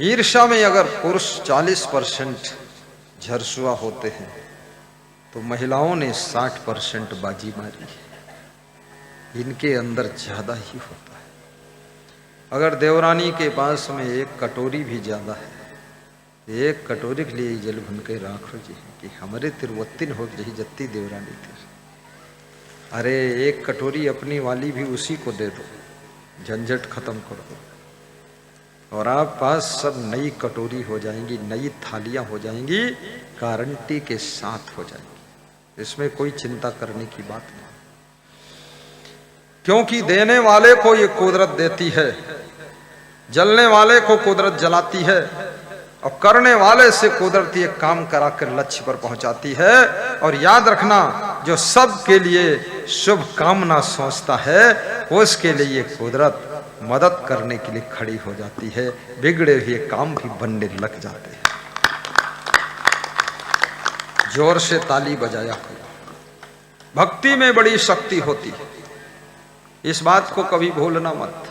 ईर्ष्या में अगर पुरुष 40% झरसुआ होते हैं तो महिलाओं ने 60% बाजी मारी है। इनके अंदर ज्यादा ही होता है। अगर देवरानी के पास में एक कटोरी भी ज्यादा है, एक कटोरी के लिए जल भन के राखो जी कि हमारे तिरवत्तिन हो जही जत्ती देवरानी तिर। अरे एक कटोरी अपनी वाली भी उसी को दे दो, झंझट खत्म कर दो और आप पास सब नई कटोरी हो जाएंगी, नई थालियां हो जाएंगी, गारंटी के साथ हो जाएंगी। इसमें कोई चिंता करने की बात नहीं, क्योंकि देने वाले को ये कुदरत देती है, जलने वाले को कुदरत जलाती है और करने वाले से कुदरत ये काम करा कर लक्ष्य पर पहुंचाती है। और याद रखना, जो सब के लिए शुभ कामना सोचता है उसके लिए ये कुदरत मदद करने के लिए खड़ी हो जाती है। बिगड़े हुए काम भी बनने लग जाते हैं। जोर से ताली बजाया करो। भक्ति में बड़ी शक्ति होती है, इस बात को कभी भूलना मत।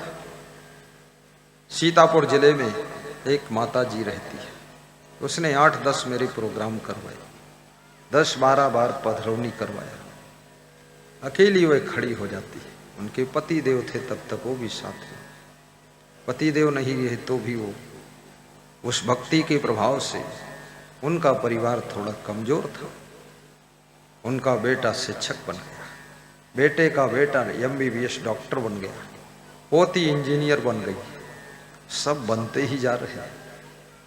सीतापुर जिले में एक माता जी रहती है, उसने 8-10 मेरे प्रोग्राम करवाए, 10-12 बार पधरौनी करवाया। अकेली वह खड़ी हो जाती है। उनके पति देव थे तब तक वो भी साथ में, पति देव नहीं रहे तो भी वो उस भक्ति के प्रभाव से उनका परिवार थोड़ा कमजोर था। उनका बेटा शिक्षक बन गया, बेटे का बेटा MBBS डॉक्टर बन गया, पोती इंजीनियर बन गई, सब बनते ही जा रहे हैं।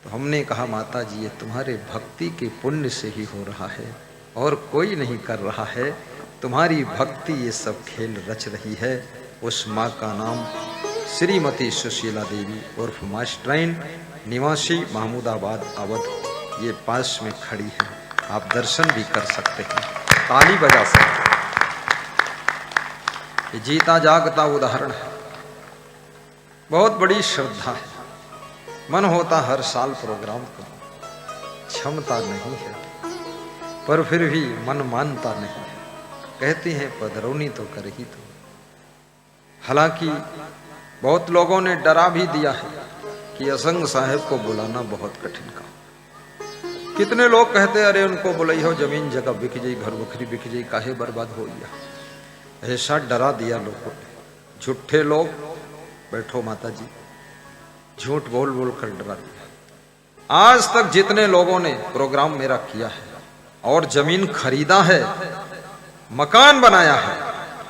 तो हमने कहा माता जी ये तुम्हारे भक्ति के पुण्य से ही हो रहा है और कोई नहीं कर रहा है। तुम्हारी भक्ति ये सब खेल रच रही है। उस माँ का नाम श्रीमती सुशीला देवी उर्फ मास्टराइन, निवासी महमूदाबाद अवध, ये पास में खड़ी है। आप दर्शन भी कर सकते हैं, ताली बजा सकते हैं। ये जीता जागता उदाहरण है। बहुत बड़ी श्रद्धा है, मन होता हर साल प्रोग्राम करूं, क्षमता नहीं है पर फिर भी मन मानता नहीं है। कहती हैं पधरौनी तो कर ही तो। हालांकि बहुत लोगों ने डरा भी दिया है कि असंग साहेब को बुलाना बहुत कठिन काम। कितने लोग कहते अरे उनको बुलाई हो, जमीन जगह बिक जाई, घर बकरी बिक जाई, काहे बर्बाद हो गया। ऐसा डरा दिया लोगों ने। झूठे लोग, बैठो माता जी, झूठ बोल बोल कर डरा दिया। आज तक जितने लोगों ने प्रोग्राम मेरा किया है और जमीन खरीदा है, मकान बनाया है,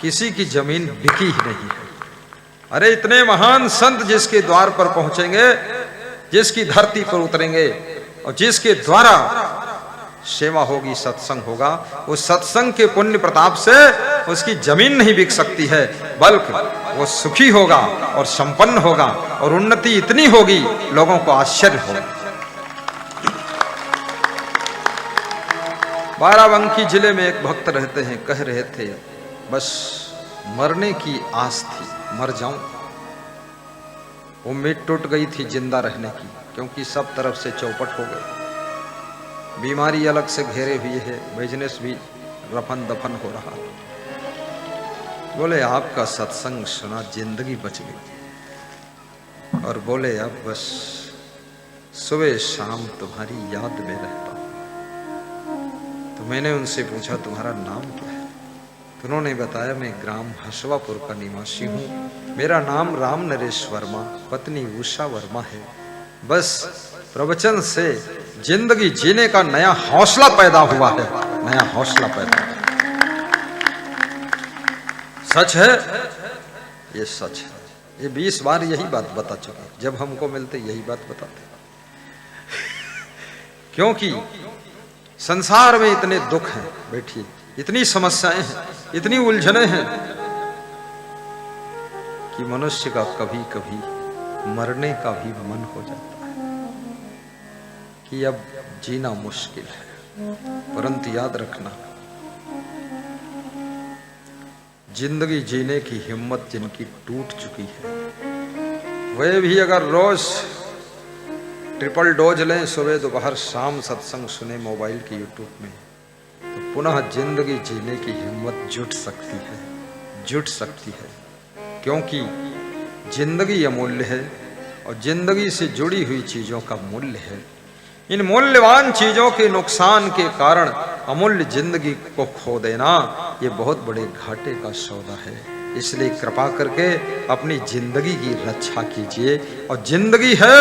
किसी की जमीन बिकी ही नहीं है। अरे इतने महान संत जिसके द्वार पर पहुंचेंगे, जिसकी धरती पर उतरेंगे और जिसके द्वारा सेवा होगी, सत्संग होगा, उस सत्संग के पुण्य प्रताप से उसकी जमीन नहीं बिक सकती है, बल्कि वो सुखी होगा और संपन्न होगा और उन्नति इतनी होगी लोगों को आश्चर्य होगा। बाराबंकी जिले में एक भक्त रहते हैं, कह रहे थे बस मरने की आस थी, मर जाऊं। उम्मीद टूट गई थी जिंदा रहने की, क्योंकि सब तरफ से चौपट हो गई। बीमारी अलग से घेरे हुई है, बिजनेस भी रफन दफन हो रहा। बोले आपका सत्संग सुना, जिंदगी बच गई। और बोले अब बस सुबह शाम तुम्हारी याद में रहता। तो मैंने उनसे पूछा तुम्हारा नाम क्या है? तो उन्होंने बताया मैं ग्राम हसवापुर का निवासी हूँ, मेरा नाम राम नरेश वर्मा, पत्नी उषा वर्मा है। बस प्रवचन से जिंदगी जीने का नया हौसला पैदा हुआ है, नया हौसला पैदा। सच है, ये सच है। ये 20 बार यही बात बता चुके, जब हमको मिलते यही बात बताते। क्योंकि संसार में इतने दुख हैं, बैठिए, इतनी समस्याएं हैं, इतनी उलझने हैं कि मनुष्य का कभी कभी मरने का भी मन हो जाता है कि अब जीना मुश्किल है। परंतु याद रखना, जिंदगी जीने की हिम्मत जिनकी टूट चुकी है, वे भी अगर रोज ट्रिपल डोज लें, सुबह दोपहर शाम सत्संग सुने मोबाइल की यूट्यूब में, तो पुनः जिंदगी जीने की हिम्मत जुट सकती है, जुट सकती है। क्योंकि जिंदगी अमूल्य है और जिंदगी से जुड़ी हुई चीजों का मूल्य है। इन मूल्यवान चीजों के नुकसान के कारण अमूल्य जिंदगी को खो देना ये बहुत बड़े घाटे का सौदा है। इसलिए कृपा करके अपनी जिंदगी की रक्षा कीजिए। और जिंदगी है,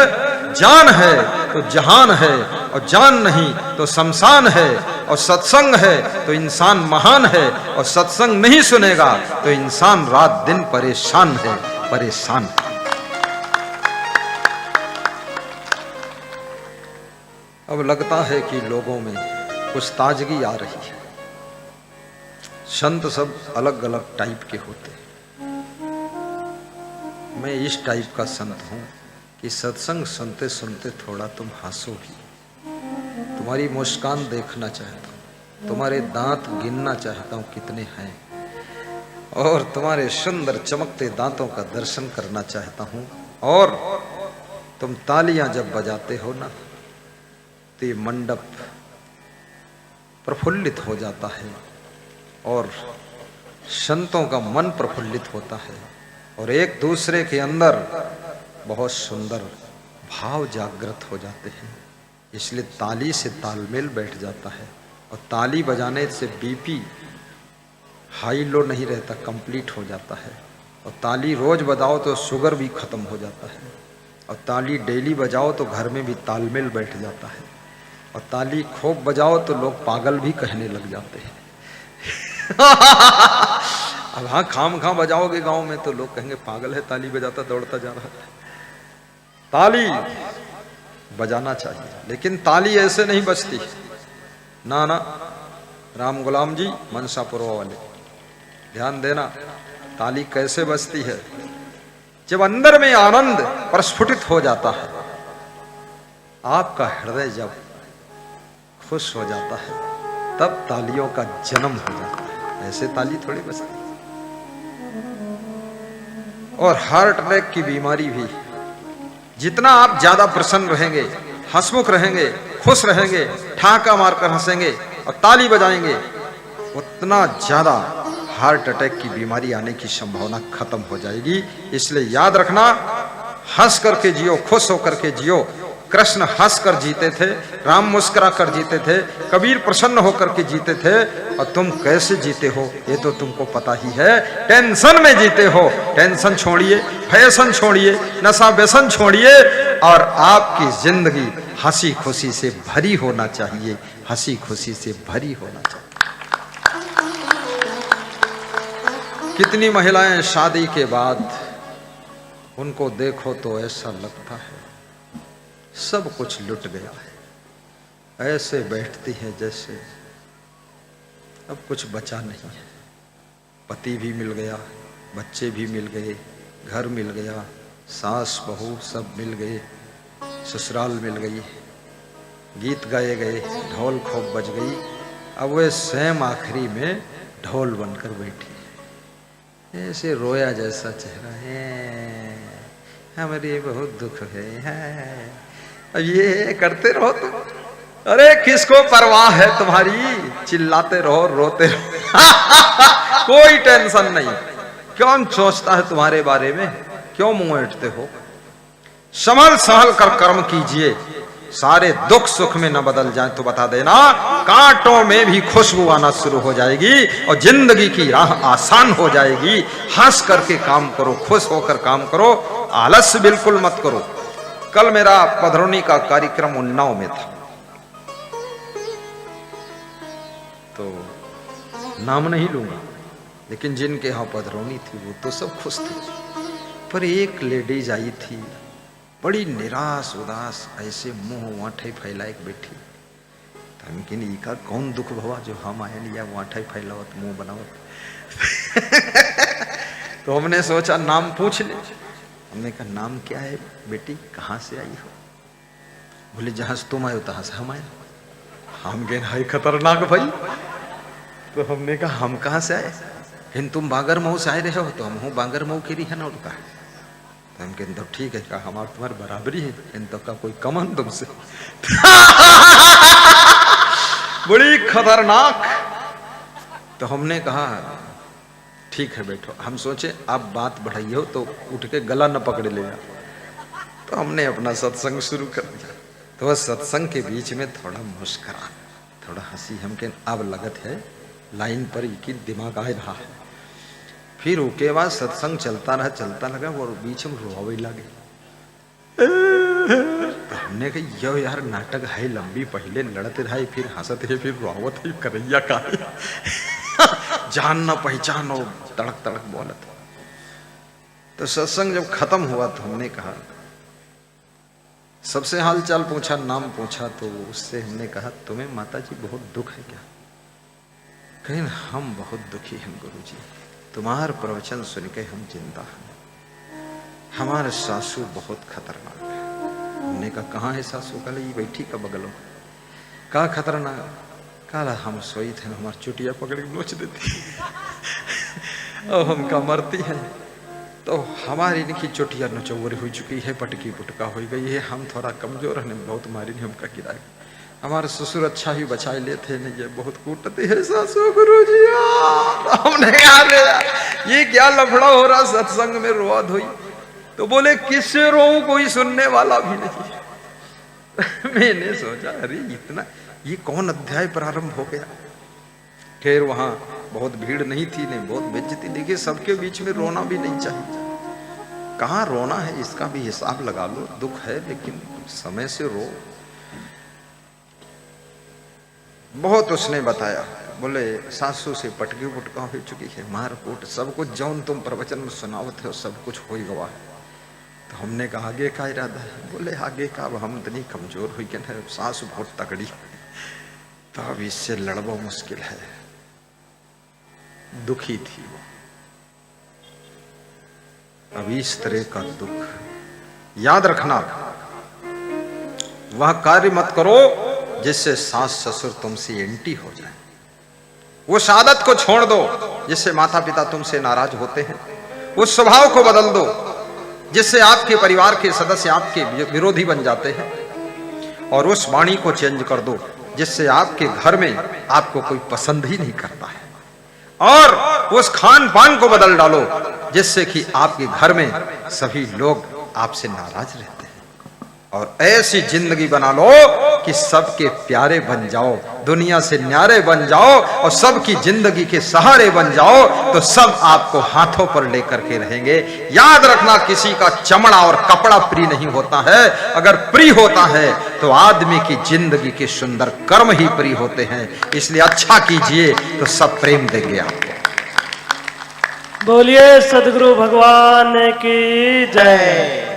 जान है तो जहान है, और जान नहीं तो शमशान है, और सत्संग है तो इंसान महान है, और सत्संग नहीं सुनेगा तो इंसान रात दिन परेशान है, परेशान है। अब लगता है कि लोगों में कुछ ताजगी आ रही है। संत सब अलग अलग टाइप के होते हैं। मैं इस टाइप का संत हूं कि सत्संग सुनते सुनते थोड़ा तुम हंसो भी, तुम्हारी मुस्कान देखना चाहता हूं, तुम्हारे दांत गिनना चाहता हूं कितने हैं, और तुम्हारे सुंदर चमकते दांतों का दर्शन करना चाहता हूं। और तुम तालियां जब बजाते हो ना तो ये मंडप प्रफुल्लित हो जाता है, और संतों का मन प्रफुल्लित होता है, और एक दूसरे के अंदर बहुत सुंदर भाव जागृत हो जाते हैं। इसलिए ताली से तालमेल बैठ जाता है, और ताली बजाने से बीपी हाई लो नहीं रहता, कंप्लीट हो जाता है। और ताली रोज बजाओ तो शुगर भी खत्म हो जाता है, और ताली डेली बजाओ तो घर में भी तालमेल बैठ जाता है, और ताली खूब बजाओ तो लोग पागल भी कहने लग जाते हैं। अब हाँ खाम खां बजाओगे गांव में तो लोग कहेंगे पागल है, ताली बजाता दौड़ता जा रहा है। ताली बजाना चाहिए, लेकिन ताली ऐसे नहीं बजती ना ना। राम गुलाम जी मनसापुर वाले ध्यान देना, ताली कैसे बजती है? जब अंदर में आनंद प्रस्फुटित हो जाता है, आपका हृदय जब खुश हो जाता है, तब तालियों का जन्म हो जाता है। ऐसे ताली थोड़ी बजती। और हार्ट अटैक की बीमारी भी, जितना आप ज्यादा प्रसन्न रहेंगे, हंसमुख रहेंगे, खुश रहेंगे, ठहाका मारकर हंसेंगे और ताली बजाएंगे, उतना ज्यादा हार्ट अटैक की बीमारी आने की संभावना खत्म हो जाएगी। इसलिए याद रखना, हंस करके जियो, खुश होकर के जियो। कृष्ण हंस कर जीते थे, राम मुस्कुरा कर जीते थे, कबीर प्रसन्न होकर के जीते थे, और तुम कैसे जीते हो ये तो तुमको पता ही है। टेंशन में जीते हो। टेंशन छोड़िए, फैशन छोड़िए, नशा व्यसन छोड़िए, और आपकी जिंदगी हंसी खुशी से भरी होना चाहिए, हंसी खुशी से भरी होना चाहिए। कितनी महिलाएं शादी के बाद उनको देखो तो ऐसा लगता है सब कुछ लुट गया है, ऐसे बैठती है जैसे अब कुछ बचा नहीं है। पति भी मिल गया, बच्चे भी मिल गए, घर मिल गया, सास बहू सब मिल गए, ससुराल मिल गई, गीत गाए गए, ढोल खूब बज गई। अब वे स्वयं आखिरी में ढोल बनकर बैठी है, ऐसे रोया जैसा चेहरा है, हमारे बहुत दुख है। अब ये करते रहो तुम, अरे किसको परवाह है तुम्हारी, चिल्लाते रहो, रोते रहो। कोई टेंशन नहीं। कौन सोचता है तुम्हारे बारे में, क्यों मुंह ऐंठते हो? संभल संभल कर कर्म कीजिए, सारे दुख सुख में न बदल जाए तो बता देना, कांटों में भी खुशबू आना शुरू हो जाएगी, और जिंदगी की राह आसान हो जाएगी। हंस करके काम करो, खुश होकर काम करो, आलस्य बिल्कुल मत करो। कल मेरा पधरौनी का कार्यक्रम उन्नाव में था, तो नाम नहीं लूंगा, लेकिन जिनके यहाँ पधरौनी थी वो तो सब खुश थे, पर एक लेडीज आई थी बड़ी निराश उदास, ऐसे मुंह वाठे फैलाए बैठी। तमकिन का कौन दुख भवा जो हम आए लिया वाठे फैलावत मुंह बनावत। तो हमने सोचा नाम पूछ ले। हमने कहा नाम क्या है बेटी, कहाँ से आई हो? बोले जहां से तुम आए हो तहां से हम आए। हम गए हाय खतरनाक भाई। तो हमने कहा हम कहाँ से आए? लेकिन तुम बागर मऊ से आए रहे हो, तो हम हूँ बागर मऊ की रिहा नौट का। तो हम कहते तो ठीक है, कहा हमारे तुम्हारी बराबरी है, इन तो का कोई कमन तुमसे। बड़ी खतरनाक। तो हमने कहा ठीक है बैठो। हम सोचे आप बात बढ़ाइए हो तो उठ के गला न पकड़ लेगा, तो हमने अपना सत्संग शुरू कर दिया। तो वह सत्संग के बीच में थोड़ा मुस्कुरा, थोड़ा हंसी, हमके अब लगत है लाइन पर की दिमाग आ रहा है। फिर उसके बाद सत्संग चलता रहा, चलता लगा, और बीच में रोवे लगे। तो हमने कहा यो यार नाटक है लंबी, पहले लड़ते रहे, फिर हंसते है, फिर रोवत है, करैया का जान न पहचान हो, तड़क तड़क बोलत। तो सत्संग जब खत्म हुआ तो हमने कहा, सबसे हाल चाल पूछा, नाम पूछा, तो उससे हमने कहा तुम्हें माता जी बहुत दुख है क्या? कहीं हम बहुत दुखी हैं गुरुजी, तुम्हारा प्रवचन सुन के हम जिंदा हैं। हमारे सासू बहुत खतरनाक है। हमने कहा कहाँ है सासू? कल ये बैठी का बगलों। कहा खतरनाक? कहा हम सोई थे, हमारी चुटिया पकड़ के नोच देती और हमका मरती है। तो हमारी इनकी चोटिया नचौर हो चुकी है, पटकी पुटका हो गई है, हम थोड़ा कमजोर है, बहुत मारी ने हमका गिराया। हमारे ससुर अच्छा ही बचाए लेते हैं, ये बहुत कूटते हैं सासू गुरुजी। हमने यार ये क्या लफड़ा हो रहा सत्संग में, रोआ धोई। तो बोले किससे रोऊं, कोई सुनने वाला भी नहीं। मैंने सोचा अरे इतना ये कौन अध्याय प्रारंभ हो गया। खैर वहां बहुत भीड़ नहीं थी, नहीं बहुत बेइज्जती। देखिए सबके बीच में रोना भी नहीं चाहिए। कहाँ रोना है इसका भी हिसाब लगा लो, दुख है लेकिन समय से रो। बहुत उसने बताया, बोले सासू से पटकी पुटका हो चुकी है, मार कूट सब कुछ, जौन तुम प्रवचन में सुनावत हो सब कुछ हो गवा है। तो हमने कहा आगे का इरादा है? बोले आगे का अब हम इतनी कमजोर हुई के ना, सासू बहुत तगड़ी, तो अब इससे लड़ना मुश्किल है। दुखी थी वो, अब इस तरह का दुख याद रखना, वह कार्य मत करो जिससे सास ससुर तुमसे एंटी हो जाए। उस आदत को छोड़ दो जिससे माता पिता तुमसे नाराज होते हैं। उस स्वभाव को बदल दो जिससे आपके परिवार के सदस्य आपके विरोधी बन जाते हैं। और उस वाणी को चेंज कर दो जिससे आपके घर में आपको कोई पसंद ही नहीं करता है। और उस खान पान को बदल डालो जिससे कि आपके घर में सभी लोग आपसे नाराज रहते हैं। और ऐसी जिंदगी बना लो कि सबके प्यारे बन जाओ, दुनिया से न्यारे बन जाओ और सबकी जिंदगी के सहारे बन जाओ, तो सब आपको हाथों पर लेकर के रहेंगे। याद रखना किसी का चमड़ा और कपड़ा प्रिय नहीं होता है, अगर प्रिय होता है तो आदमी की जिंदगी के सुंदर कर्म ही प्रिय होते हैं। इसलिए अच्छा कीजिए तो सब प्रेम देंगे आपको। बोलिए सद्गुरु भगवान की जय।